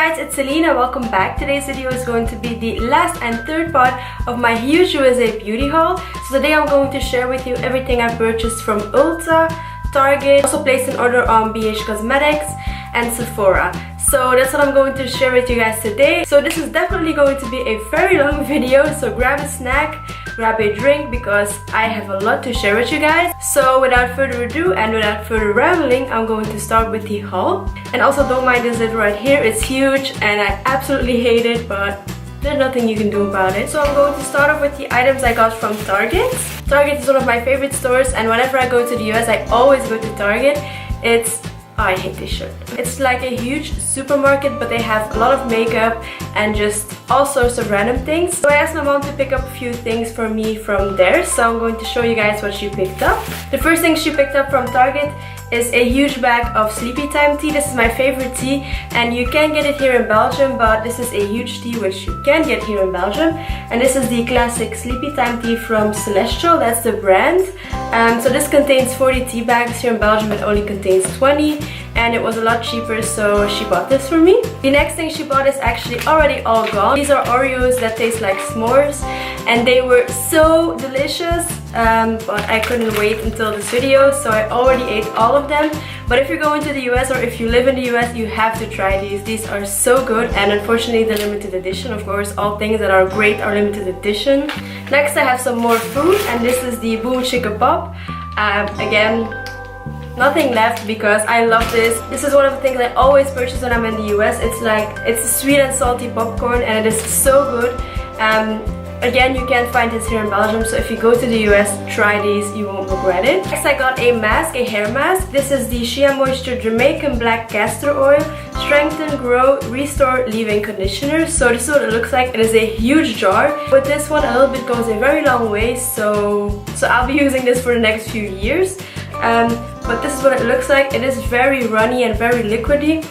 guys, it's Eline and welcome back. Today's video is going to be the last and third part of my huge USA beauty haul. So today I'm going to share with you everything I purchased from Ulta, Target, also placed an order on BH Cosmetics and Sephora. So that's what I'm going to share with you guys today. So this is definitely going to be a very long video, so grab a snack, grab a drink, because I have a lot to share with you guys. So without further ado and without further rambling, I'm going to start with the haul. And also don't mind this lid right here, it's huge and I absolutely hate it, but there's nothing you can do about it. So I'm going to start off with the items I got from Target. Target is one of my favorite stores, and whenever I go to the US I always go to Target. I hate this shirt. It's like a huge supermarket, but they have a lot of makeup and just all sorts of random things. So I asked my mom to pick up a few things for me from there, so I'm going to show you guys what she picked up. The first thing she picked up from Target is a huge bag of Sleepytime tea. This is my favorite tea and you can get it here in Belgium, but this is a huge tea which you can get here in Belgium. And this is the classic Sleepytime tea from Celestial, that's the brand. So this contains 40 tea bags. Here in Belgium it only contains 20 and it was a lot cheaper, so she bought this for me. The next thing she bought is actually already all gone. These are Oreos that taste like s'mores and they were so delicious, but I couldn't wait until this video, so I already ate all of them. But if you're going to the US or if you live in the US, you have to try these. These are so good, and unfortunately they're limited edition. Of course, all things that are great are limited edition. Next I have some more food, and this is the Boom Chicka Pop. Again, nothing left because I love this. This is one of the things I always purchase when I'm in the US. It's a sweet and salty popcorn and it is so good. Again, you can't find this here in Belgium, so if you go to the US, try these, you won't regret it. Next I got a mask, a hair mask. This is the Shea Moisture Jamaican Black Castor Oil Strengthen, Grow, Restore Leave-In Conditioner. So this is what it looks like. It is a huge jar. With this one, a little bit goes a very long way, so I'll be using this for the next few years. But this is what it looks like. It is very runny and very liquidy,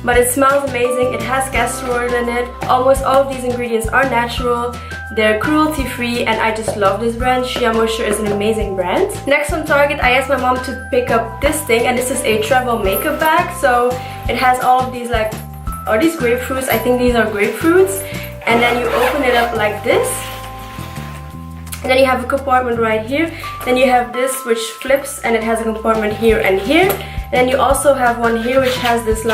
but it smells amazing. It has castor oil in it. Almost all of these ingredients are natural. They're cruelty free and I just love this brand. Shea Moisture is an amazing brand. Next on Target, I asked my mom to pick up this thing, and this is a travel makeup bag. So it has all of these these grapefruits. I think these are grapefruits. And then you open it up like this. And then you have a compartment right here. Then you have this which flips and it has a compartment here and here. And then you also have one here which has this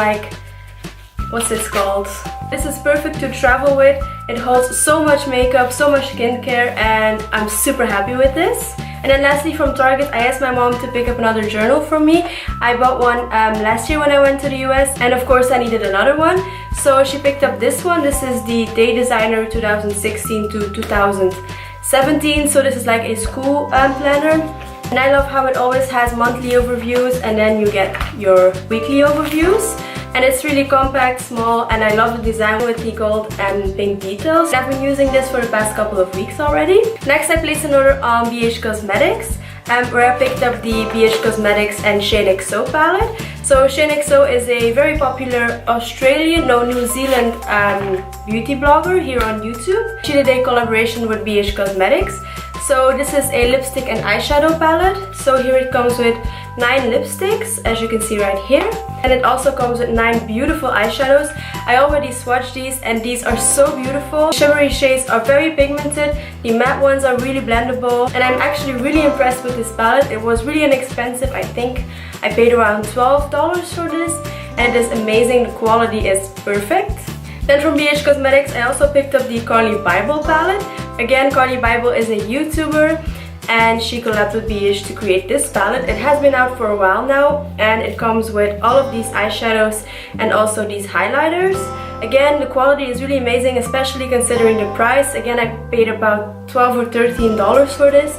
what's this called? This is perfect to travel with. It holds so much makeup, so much skincare, and I'm super happy with this. And then lastly from Target, I asked my mom to pick up another journal for me. I bought one last year when I went to the US, and of course I needed another one. So she picked up this one. This is the Day Designer 2016 to 2017. So this is like a school planner. And I love how it always has monthly overviews and then you get your weekly overviews. And it's really compact, small, and I love the design with the gold and pink details. I've been using this for the past couple of weeks already. Next I placed an order on BH Cosmetics, where I picked up the BH Cosmetics and Shaaanxo palette. So Shaaanxo is a very popular Australian, New Zealand beauty blogger here on YouTube. She did a collaboration with BH Cosmetics. So this is a lipstick and eyeshadow palette. So here it comes with 9 lipsticks, as you can see right here. And it also comes with 9 beautiful eyeshadows. I already swatched these and these are so beautiful. Shimmery shades are very pigmented. The matte ones are really blendable. And I'm actually really impressed with this palette. It was really inexpensive. I think I paid around $12 for this. And it is amazing. The quality is perfect. Then from BH Cosmetics, I also picked up the Carly Bible palette. Again, Carly Bible is a YouTuber and she collabed with BH to create this palette. It has been out for a while now and it comes with all of these eyeshadows and also these highlighters. Again, the quality is really amazing, especially considering the price. Again, I paid about $12 or $13 for this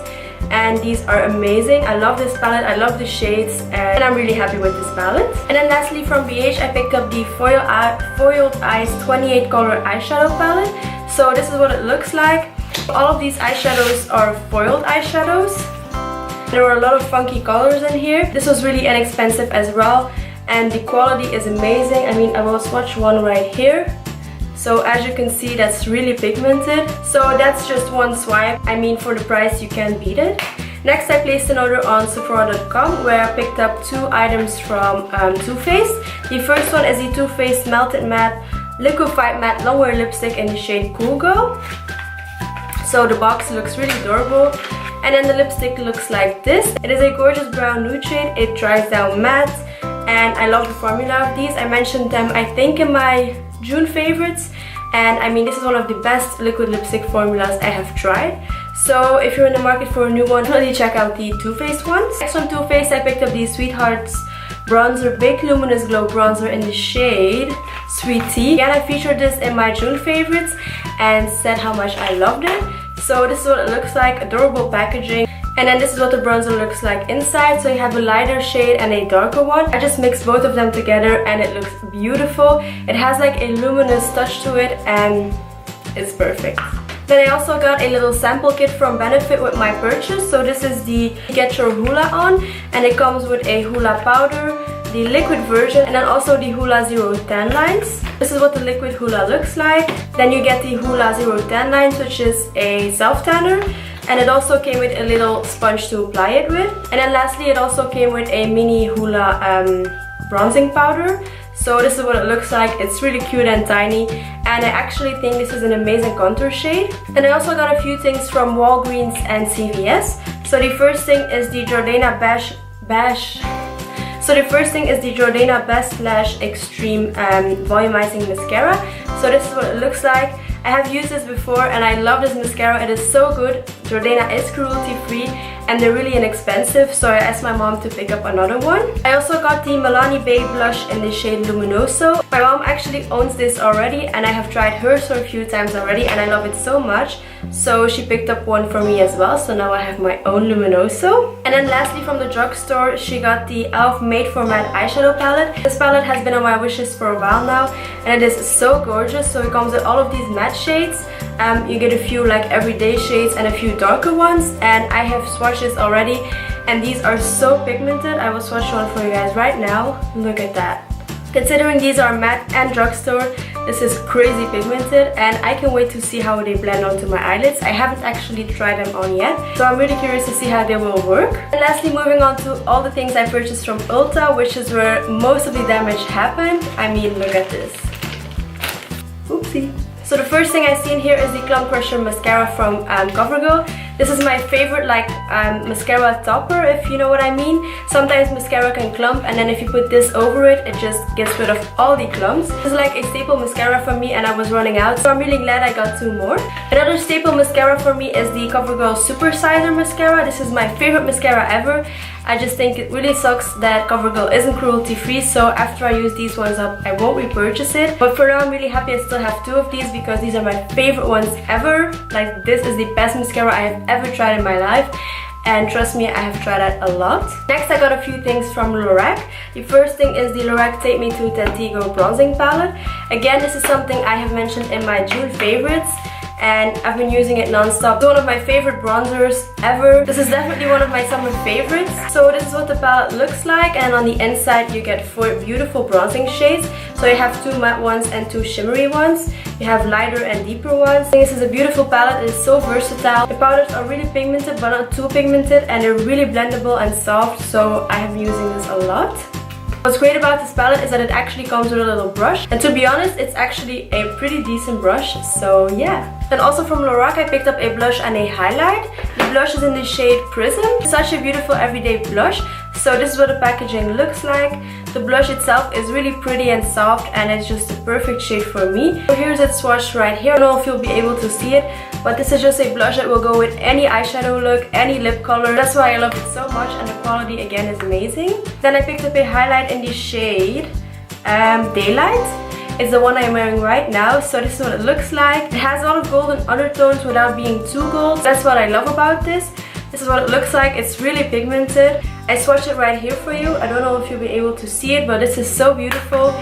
and these are amazing. I love this palette, I love the shades, and I'm really happy with this palette. And then lastly from BH, I picked up the Foiled Eyes 28 color eyeshadow palette. So this is what it looks like. All of these eyeshadows are foiled eyeshadows. There were a lot of funky colors in here. This was really inexpensive as well and the quality is amazing. I mean, I will swatch one right here. So as you can see, that's really pigmented. So that's just one swipe. I mean, for the price you can't beat it. Next, I placed an order on Sephora.com where I picked up 2 items from Too Faced. The first one is the Too Faced Melted Matte Liquified Matte Longwear Lipstick in the shade Cool Girl. So the box looks really adorable. And then the lipstick looks like this. It is a gorgeous brown nude shade. It dries down matte. And I love the formula of these. I mentioned them, I think, in my June favorites. And I mean, this is one of the best liquid lipstick formulas I have tried. So if you're in the market for a new one, definitely check out the Too Faced ones. Next from Too Faced, I picked up the Sweethearts Bronzer Big Luminous Glow Bronzer in the shade Sweet Tea. Again, I featured this in my June favorites and said how much I loved it. So this is what it looks like, adorable packaging. And then this is what the bronzer looks like inside. So you have a lighter shade and a darker one. I just mixed both of them together and it looks beautiful. It has like a luminous touch to it and it's perfect. Then I also got a little sample kit from Benefit with my purchase. So this is the Get Your Hoola On, and it comes with a Hoola powder, the liquid version, and then also the Hoola Zero Tan Lines. This is what the liquid Hoola looks like. Then you get the Hoola Zero Tan Lines, which is a self tanner, and it also came with a little sponge to apply it with. And then lastly, it also came with a mini Hoola bronzing powder. So this is what it looks like. It's really cute and tiny, and I actually think this is an amazing contour shade. And I also got a few things from Walgreens and CVS. So the first thing is the Jordana Best Lash Extreme Volumizing Mascara. So this is what it looks like. I have used this before and I love this mascara. It is so good. Jordana is cruelty free and they're really inexpensive, so I asked my mom to pick up another one. I also got the Milani Babe Blush in the shade Luminoso. My mom actually owns this already and I have tried hers for a few times already and I love it so much. So she picked up one for me as well, so now I have my own Luminoso. And then lastly from the drugstore, she got the E.l.f. Made for Matte Eyeshadow Palette. This palette has been on my wishlist for a while now and it is so gorgeous. So it comes with all of these matte shades. You get a few like everyday shades and a few darker ones, and I have swatched this already and these are so pigmented. I will swatch one for you guys right now. Look at that. Considering these are matte and drugstore, this is crazy pigmented and I can wait to see how they blend onto my eyelids. I haven't actually tried them on yet, so I'm really curious to see how they will work. And lastly, moving on to all the things I purchased from Ulta, which is where most of the damage happened. I mean, look at this. Oopsie. So the first thing I see in here is the Clump Crusher Mascara from CoverGirl. This is my favorite mascara topper, if you know what I mean. Sometimes mascara can clump and then if you put this over it, it just gets rid of all the clumps. This is like a staple mascara for me and I was running out, so I'm really glad I got 2 more. Another staple mascara for me is the CoverGirl Super Sizer Mascara. This is my favorite mascara ever. I just think it really sucks that CoverGirl isn't cruelty free, so after I use these ones up, I won't repurchase it. But for now, I'm really happy I still have 2 of these because these are my favorite ones ever. Like, this is the best mascara I have ever tried in my life. And trust me, I have tried that a lot. Next, I got a few things from Lorac. The first thing is the Lorac Take Me to Tentigo Bronzing Palette. Again, this is something I have mentioned in my June favorites, and I've been using it non-stop. It's one of my favorite bronzers ever. This is definitely one of my summer favorites. So this is what the palette looks like, and on the inside you get 4 beautiful bronzing shades. So you have 2 matte ones and 2 shimmery ones. You have lighter and deeper ones. This is a beautiful palette. It is so versatile. The powders are really pigmented but not too pigmented, and they're really blendable and soft, so I have been using this a lot. What's great about this palette is that it actually comes with a little brush, and to be honest, it's actually a pretty decent brush, so yeah. Then also from Lorac, I picked up a blush and a highlight. The blush is in the shade Prism. It's such a beautiful everyday blush. So this is what the packaging looks like. The blush itself is really pretty and soft, and it's just a perfect shade for me. So here's it swatched right here. I don't know if you'll be able to see it, but this is just a blush that will go with any eyeshadow look, any lip color. That's why I love it so much, and the quality again is amazing. Then I picked up a highlight in the shade Daylight. It's the one I'm wearing right now, so this is what it looks like. It has a lot of golden undertones without being too gold. That's what I love about this. This is what it looks like. It's really pigmented. I swatched it right here for you. I don't know if you'll be able to see it, but this is so beautiful.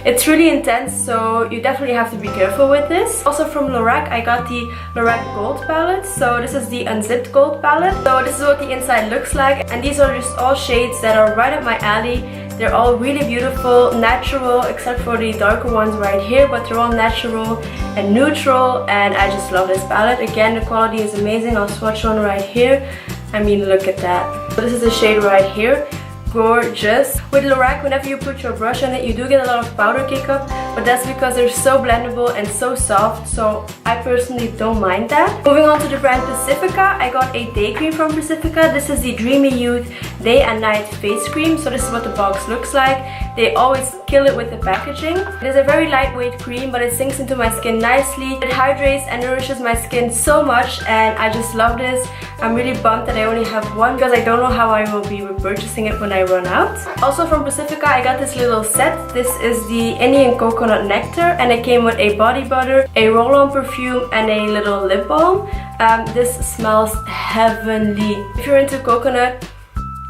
It's really intense, so you definitely have to be careful with this. Also from Lorac, I got the Lorac Gold palette. So this is the Unzipped Gold palette. So this is what the inside looks like, and these are just all shades that are right up my alley. They're all really beautiful, natural, except for the darker ones right here, but they're all natural and neutral, and I just love this palette. Again, the quality is amazing. I'll swatch one right here. I mean, look at that. So this is the shade right here. Gorgeous. With Lorac, whenever you put your brush on it, you do get a lot of powder kick up, but that's because they're so blendable and so soft, so I personally don't mind that. Moving on to the brand Pacifica, I got a day cream from Pacifica. This is the Dreamy Youth Day and Night Face Cream. So this is what the box looks like. They always kill it with the packaging. It is a very lightweight cream, but it sinks into my skin nicely. It hydrates and nourishes my skin so much, and I just love this. I'm really bummed that I only have one because I don't know how I will be repurchasing it when I run out. Also from Pacifica, I got this little set. This is the Indian Coconut Nectar, and it came with a body butter, a roll-on perfume, and a little lip balm. This smells heavenly. If you're into coconut,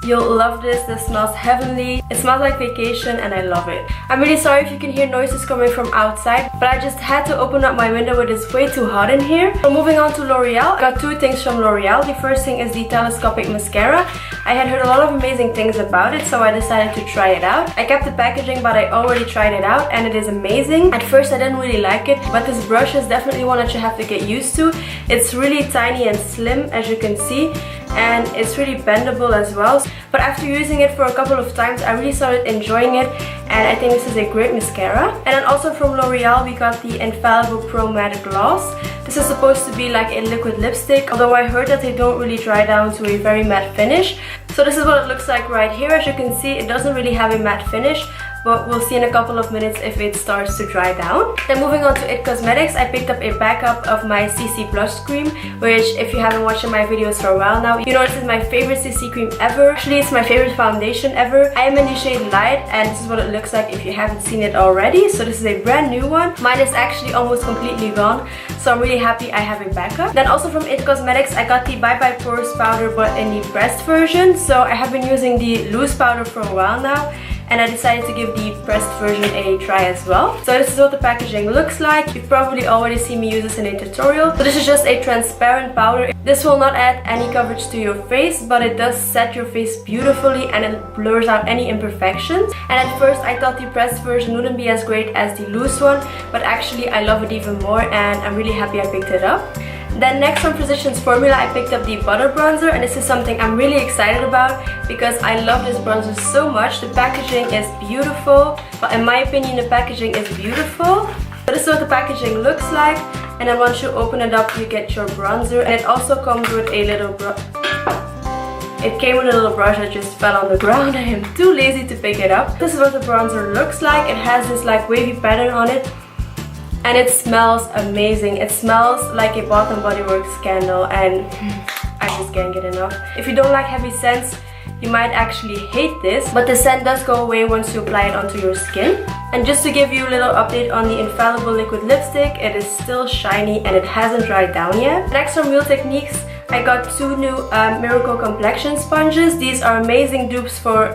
you'll love this. This smells heavenly. It smells like vacation and I love it. I'm really sorry if you can hear noises coming from outside, but I just had to open up my window. It is way too hot in here. So moving on to L'Oreal, I got two things from L'Oreal. The first thing is the telescopic mascara. I had heard a lot of amazing things about it, so I decided to try it out. I kept the packaging, but I already tried it out and it is amazing. At first I didn't really like it, but this brush is definitely one that you have to get used to. It's really tiny and slim, as you can see, and it's really bendable as well. But after using it for a couple of times, I really started enjoying it, and I think this is a great mascara. And then also from L'Oreal, we got the Infallible Pro Matte Gloss. This is supposed to be like a liquid lipstick, although I heard that they don't really dry down to a very matte finish. So this is what it looks like right here. As you can see, it doesn't really have a matte finish, but we'll see in a couple of minutes if it starts to dry down. Then moving on to IT Cosmetics, I picked up a backup of my CC Plus cream, which if you haven't watched my videos for a while now, you know this is my favorite CC cream ever. Actually, it's my favorite foundation ever. I am in the shade Light, and this is what it looks like if you haven't seen it already. So this is a brand new one. Mine is actually almost completely gone, so I'm really happy I have a backup. Then also from IT Cosmetics, I got the Bye Bye Pores powder, but in the pressed version. So I have been using the loose powder for a while now, and I decided to give the pressed version a try as well. So this is what the packaging looks like. You've probably already seen me use this in a tutorial. So this is just a transparent powder. This will not add any coverage to your face, but it does set your face beautifully and it blurs out any imperfections. And at first I thought the pressed version wouldn't be as great as the loose one, but actually I love it even more, and I'm really happy I picked it up. Then next from Physicians Formula, I picked up the Butter Bronzer, and this is something I'm really excited about because I love this bronzer so much. The packaging is beautiful. Well, in my opinion, the packaging is beautiful. So this is what the packaging looks like, and then once you open it up, you get your bronzer, and it also comes with a little brush. It came with a little brush that just fell on the ground. I am too lazy to pick it up. This is what the bronzer looks like. It has this like wavy pattern on it, and it smells amazing. It smells like a Bath & Body Works candle, and I just can't get enough. If you don't like heavy scents, you might actually hate this, but the scent does go away once you apply it onto your skin. And just to give you a little update on the Infallible Liquid Lipstick, it is still shiny and it hasn't dried down yet. Next from Real Techniques, I got two new Miracle Complexion sponges. These are amazing dupes for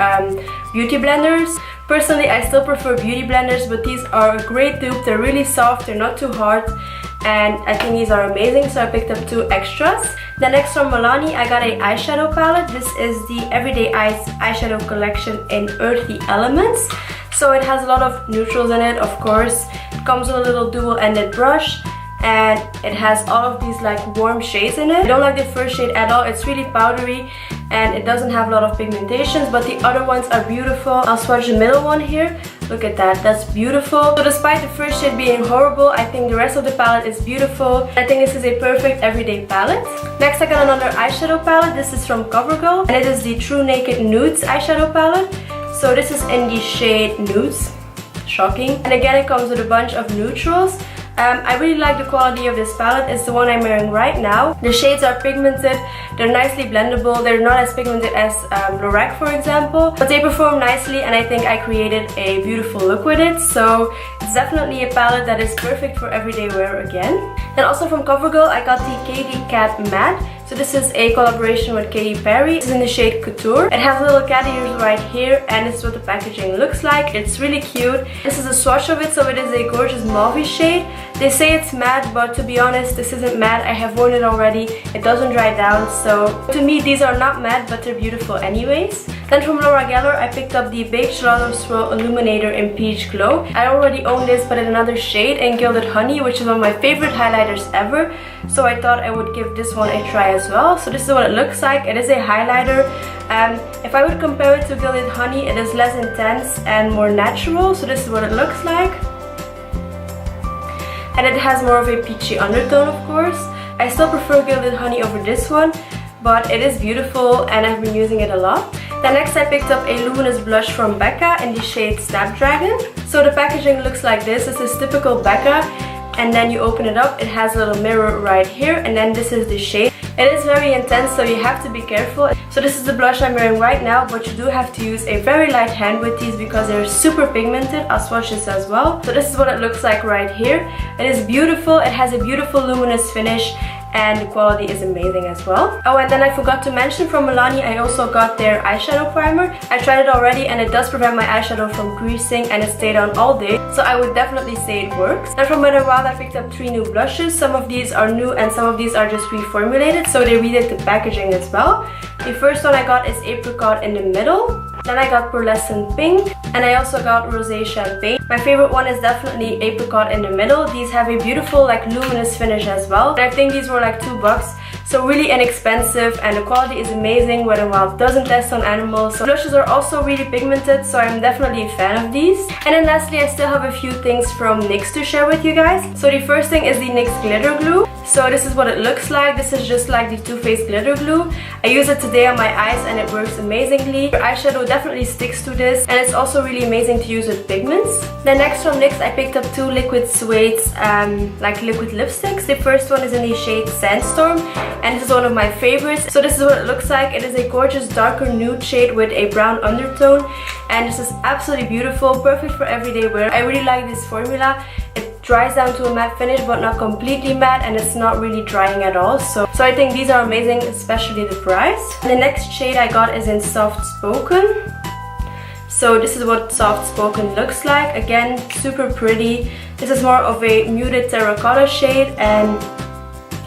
beauty blenders. Personally, I still prefer beauty blenders, but these are a great dupe. They're really soft, they're not too hard, and I think these are amazing, so I picked up two extras. Then next from Milani, I got an eyeshadow palette. This is the Everyday Eyes eyeshadow collection in Earthy Elements. So it has a lot of neutrals in it, of course. It comes with a little dual-ended brush, and it has all of these like warm shades in it. I don't like the first shade at all. It's really powdery and it doesn't have a lot of pigmentations, but the other ones are beautiful. I'll swatch the middle one here. Look at that, that's beautiful. So despite the first shade being horrible, I think the rest of the palette is beautiful. I think this is a perfect everyday palette. Next I got another eyeshadow palette. This is from CoverGirl, and it is the True Naked Nudes eyeshadow palette. So this is in the shade Nudes. Shocking. And again, it comes with a bunch of neutrals. I really like the quality of this palette. It's the one I'm wearing right now. The shades are pigmented, they're nicely blendable, they're not as pigmented as Lorac, for example, but they perform nicely, and I think I created a beautiful look with it. So it's definitely a palette that is perfect for everyday wear again. Then also from CoverGirl, I got the Katy Cat Matte. So this is a collaboration with Katy Perry. This is in the shade Couture. It has little cat ears right here, and this is what the packaging looks like. It's really cute. This is a swatch of it, so it is a gorgeous mauve shade. They say it's matte, but to be honest, this isn't matte. I have worn it already. It doesn't dry down, so to me these are not matte, but they're beautiful anyways. Then from Laura Geller, I picked up the Beige Lotto Swirl Illuminator in Peach Glow. I already own this, but in another shade, in Gilded Honey, which is one of my favorite highlighters ever. So I thought I would give this one a try as well. So this is what it looks like. It is a highlighter. If I would compare it to Gilded Honey, it is less intense and more natural. So this is what it looks like. And it has more of a peachy undertone, of course. I still prefer Gilded Honey over this one, but it is beautiful and I've been using it a lot. Then next I picked up a luminous blush from Becca in the shade Snapdragon. So the packaging looks like this. This is typical Becca, and then you open it up, it has a little mirror right here, and then this is the shade. It is very intense, so you have to be careful. So this is the blush I'm wearing right now, but you do have to use a very light hand with these because they're super pigmented. I'll swatch this as well. So this is what it looks like right here. It is beautiful. It has a beautiful luminous finish, and the quality is amazing as well. Oh, and then I forgot to mention, from Milani I also got their eyeshadow primer. I tried it already and it does prevent my eyeshadow from creasing, and it stayed on all day, so I would definitely say it works. Then from Wet n Wild I picked up 3 new blushes. Some of these are new and some of these are just reformulated, so they redid the packaging as well. The first one I got is Apricot in the middle. Then I got Pearlescent Pink, and I also got Rosé Champagne. My favorite one is definitely Apricot in the middle. These have a beautiful like luminous finish as well. And I think these were like $2, so really inexpensive, and the quality is amazing. Wet n Wild doesn't test on animals. So blushes are also really pigmented, so I'm definitely a fan of these. And then lastly, I still have a few things from NYX to share with you guys. So the first thing is the NYX Glitter Glue. So this is what it looks like. This is just like the Too Faced glitter glue. I use it today on my eyes and it works amazingly. Your eyeshadow definitely sticks to this, and it's also really amazing to use with pigments. Then next from NYX I picked up 2 liquid suedes, like liquid lipsticks. The first one is in the shade Sandstorm, and this is one of my favorites. So this is what it looks like. It is a gorgeous darker nude shade with a brown undertone, and this is absolutely beautiful, perfect for everyday wear. I really like this formula. It dries down to a matte finish, but not completely matte, and it's not really drying at all. So I think these are amazing, especially the price. And the next shade I got is in Soft Spoken. So this is what Soft Spoken looks like. Again, super pretty. This is more of a muted terracotta shade, and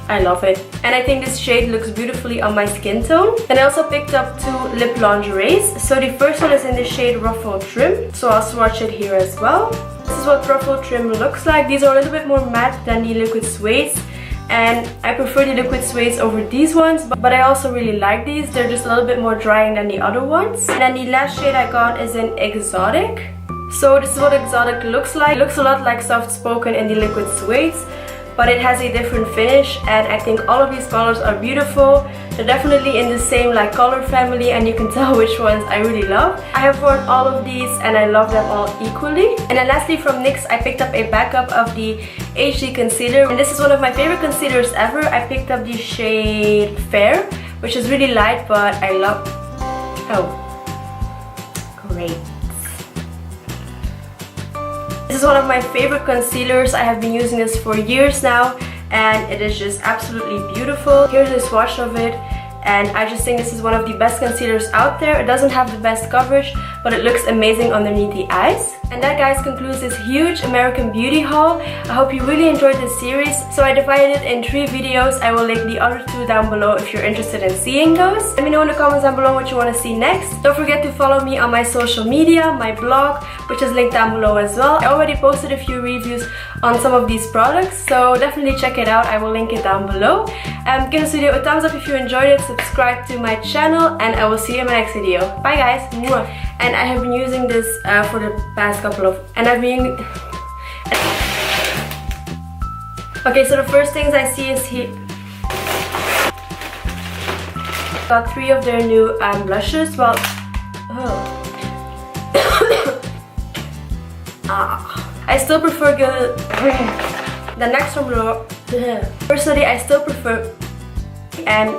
I love it. And I think this shade looks beautifully on my skin tone. And I also picked up 2 lip lingeries. So the first one is in the shade Ruffle Trim. So I'll swatch it here as well. This is what Ruffle Trim looks like. These are a little bit more matte than the liquid suedes, and I prefer the liquid suedes over these ones, but I also really like these. They're just a little bit more drying than the other ones. And then the last shade I got is in Exotic. So this is what Exotic looks like. It looks a lot like Soft Spoken in the liquid suedes, but it has a different finish, and I think all of these colors are beautiful. They're definitely in the same like color family, and you can tell which ones I really love. I have worn all of these and I love them all equally. And then lastly from NYX I picked up a backup of the HD concealer, and this is one of my favorite concealers ever. I picked up the shade Fair, which is really light, but I love... Oh, great. This is one of my favorite concealers. I have been using this for years now, and it is just absolutely beautiful. Here's a swatch of it, and I just think this is one of the best concealers out there. It doesn't have the best coverage, but it looks amazing underneath the eyes. And that, guys, concludes this huge American Beauty haul. I hope you really enjoyed this series. So I divided it in 3 videos. I will link the other 2 down below if you're interested in seeing those. Let me know in the comments down below what you want to see next. Don't forget to follow me on my social media, my blog, which is linked down below as well. I already posted a few reviews on some of these products, so definitely check it out. I will link it down below. Give this video a thumbs up if you enjoyed it, subscribe to my channel, and I will see you in my next video. Bye guys! Mwah. And I have been using this for the past couple of... Okay, so the first things I see is here. Got 3 of their new blushes. Well, I still prefer Gilded. The next one, personally, I still prefer, and